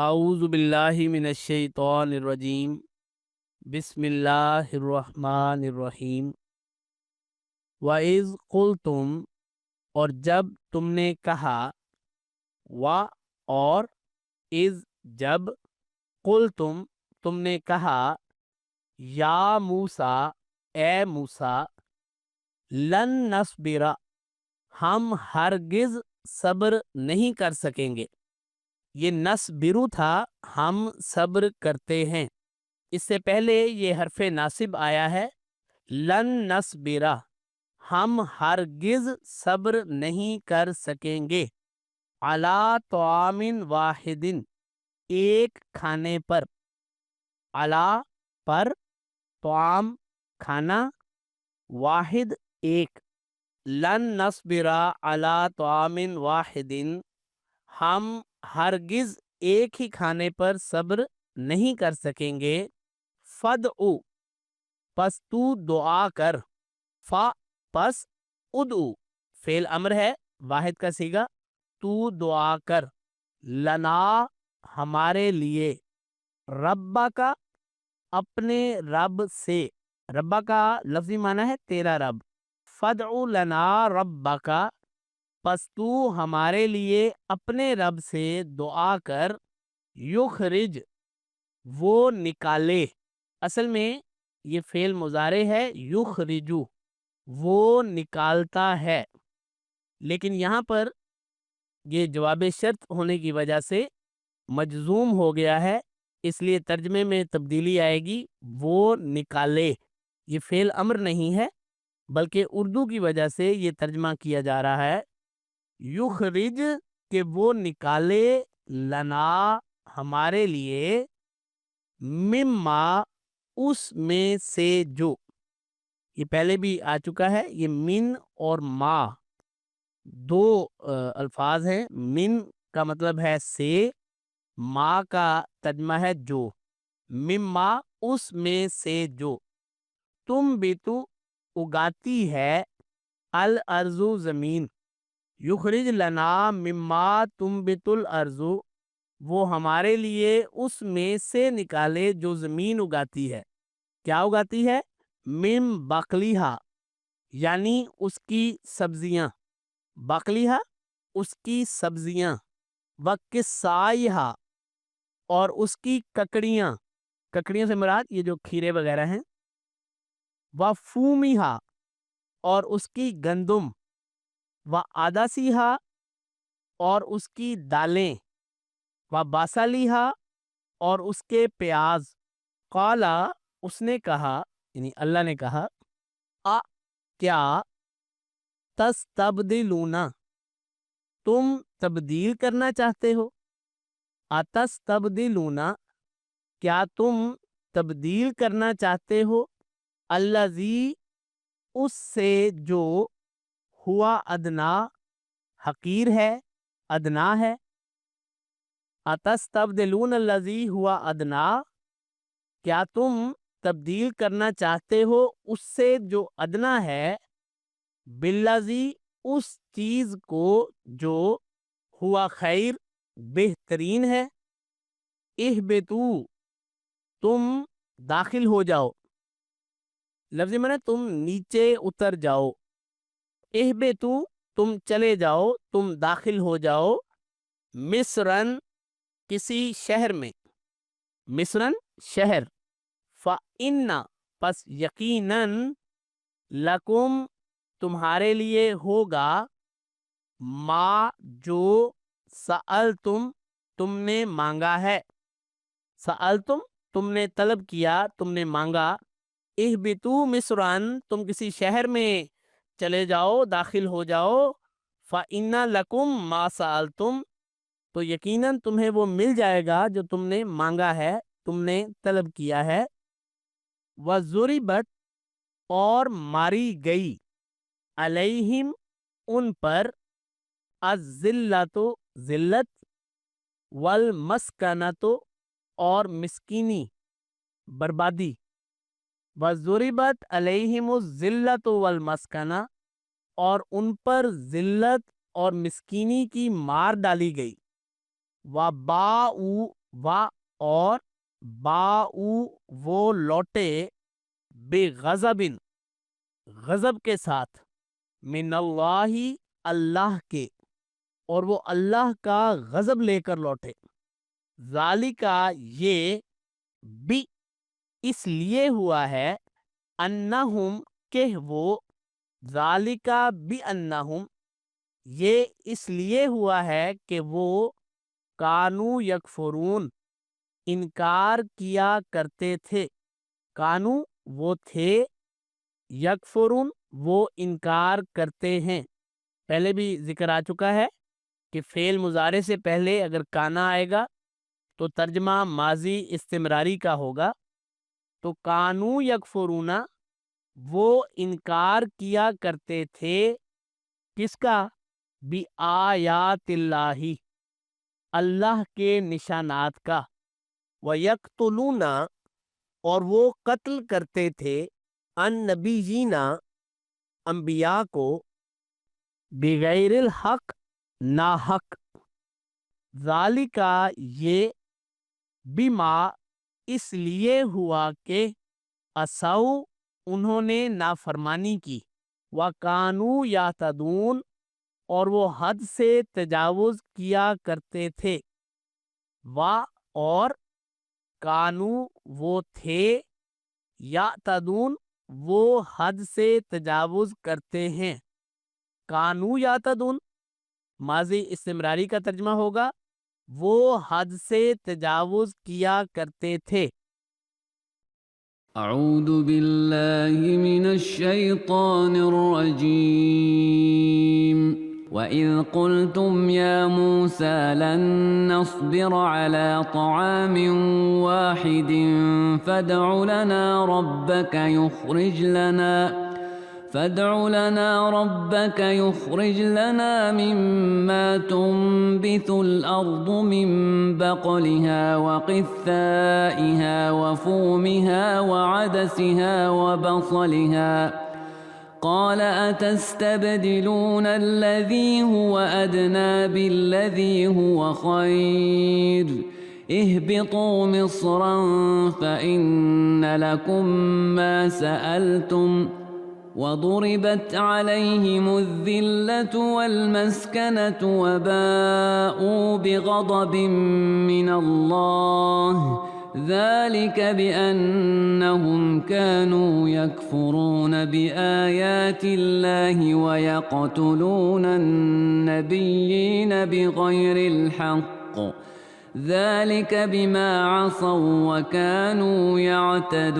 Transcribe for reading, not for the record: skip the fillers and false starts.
اعوذ باللہ من الشیطان الرجیم بسم اللہ الرحمن الرحیم وَإِذْ قُلْتُمْ اور جب تم نے کہا اور اذ جب قُلْتُمْ تم نے کہا یا موسیٰ اے موسیٰ لن نصبر ہم ہرگز صبر نہیں کر سکیں گے. یہ نصبرو تھا ہم صبر کرتے ہیں. اس سے پہلے یہ حرف ناصب آیا ہے لن نصبرا ہم ہرگز صبر نہیں کر سکیں گے علی طعام واحد ایک کھانے پر. علی پر، طعام کھانا، واحد ایک. لن نصبرا علی طعام واحد ہم ہرگز ایک ہی کھانے پر صبر نہیں کر سکیں گے. فدعو پس تو دعا کر. پس ادعو فعل امر ہے واحد کا صیغہ. تو دعا کر. لنا ہمارے لیے. ربا کا اپنے رب سے. ربا کا لفظی معنی ہے تیرا رب. فدعو لنا ربا کا پس تو ہمارے لیے اپنے رب سے دعا کر. یخرج وہ نکالے. اصل میں یہ فعل مضارع ہے یخرجو وہ نکالتا ہے، لیکن یہاں پر یہ جواب شرط ہونے کی وجہ سے مجزوم ہو گیا ہے، اس لیے ترجمے میں تبدیلی آئے گی وہ نکالے. یہ فعل امر نہیں ہے بلکہ اردو کی وجہ سے یہ ترجمہ کیا جا رہا ہے یخرج کہ وہ نکالے لنا ہمارے لیے مما اس میں سے جو. یہ پہلے بھی آ چکا ہے. یہ من اور ما دو الفاظ ہیں. من کا مطلب ہے سے، ما کا ترجمہ ہے جو. مما اس میں سے جو. تم بھی تو اگاتی ہے الارض زمین. یخرج لنا مما تنبت الارض وہ ہمارے لیے اس میں سے نکالے جو زمین اگاتی ہے. کیا اگاتی ہے؟ من بقلیہا یعنی اس کی سبزیاں. بقلیہا اس کی سبزیاں. وقصائہا اور اس کی ککڑیاں. ککڑیاں سے مراد یہ جو کھیرے وغیرہ ہیں. وفومیہا اور اس کی گندم. وعدسیہا اور اس کی دالیں. وبصلیہا اور اس کے پیاز. قالا اس نے کہا یعنی اللہ نے کہا کیا تستبدلون تم تبدیل کرنا چاہتے ہو. اتستبدلون کیا تم تبدیل کرنا چاہتے ہو الذی اس سے جو ہوا ادنا حقیر ہے ادنا ہے. اتستبدلون الذی ہوا ادنا کیا تم تبدیل کرنا چاہتے ہو اس سے جو ادنا ہے بالذی اس چیز کو جو ہوا خیر بہترین ہے. اہبتو تم داخل ہو جاؤ. لفظی معنی تم نیچے اتر جاؤ. اہبتو تم چلے جاؤ، تم داخل ہو جاؤ. مصرن کسی شہر میں. مصرن شہر. فَإِنَّ پس یقیناً لکم تمہارے لیے ہوگا ما جو سألتم تم نے مانگا ہے. سألتم تم نے طلب کیا، تم نے مانگا. اہبتو مصرن تم کسی شہر میں چلے جاؤ، داخل ہو جاؤ. فَإِنَّ لَكُمْ مَا سَأَلْتُمْ تو یقیناً تمہیں وہ مل جائے گا جو تم نے مانگا ہے، تم نے طلب کیا ہے. وَضُرِبَتْ اور ماری گئی علیہم ان پر الذلۃ ذلت والمسکنۃ اور مسکینی بربادی. وَضُرِبَتْ علیہم الذلۃ والمسکنہ اور ان پر ذلت اور مسکینی کی مار ڈالی گئی. و باؤ و اور باؤ وہ لوٹے بغضب غضب کے ساتھ من اللہ اللہ کے اور وہ اللہ کا غضب لے کر لوٹے ذالکا یہ بھی اس لیے ہوا ہے انہم کہ وہ ذالکا بھی انہم یہ اس لیے ہوا ہے کہ وہ کانو یکفرون انکار کیا کرتے تھے کانو وہ تھے یکفرون وہ انکار کرتے ہیں پہلے بھی ذکر آ چکا ہے کہ فعل مضارع سے پہلے اگر کانا آئے گا تو ترجمہ ماضی استمراری کا ہوگا تو کانو یکفرون وہ انکار کیا کرتے تھے کس کا بھی آیات اللہ اللہ کے نشانات کا وَيَقْتُلُونَ اور وہ قتل کرتے تھے النبیین انبیاء کو بغیر الحق ناحق ذالکا یہ بما اس لیے ہوا کہ عصوا انہوں نے نافرمانی کی وَكَانُوا يَعْتَدُونَ اور وہ حد سے تجاوز کیا کرتے تھے اور کانو وہ تھے یعتدون وہ حد سے تجاوز کرتے ہیں کانو یعتدون ماضی استمراری کا ترجمہ ہوگا وہ حد سے تجاوز کیا کرتے تھے اعوذ باللہ من الشیطان الرجیم وَإِذْ قُلْتُمْ يَا مُوسَى لَن نَّصْبِرَ عَلَىٰ طَعَامٍ وَاحِدٍ فادع لنا ربك يخرج لنا مما تنبت الأرض من بقلها وقثائها وفومها وعدسها وبصلها قال أتستبدلون الذي هو أدنى بالذي هو خير اهبطوا مصرا فإن لكم ما سألتم وضربت عليهم الذلة والمسكنة وباءوا بغضب من الله ذلك بأنهم كانوا يكفرون بآيات الله ويقتلون النبيين بغير الحق ذلك بما عصوا وكانوا يعتدون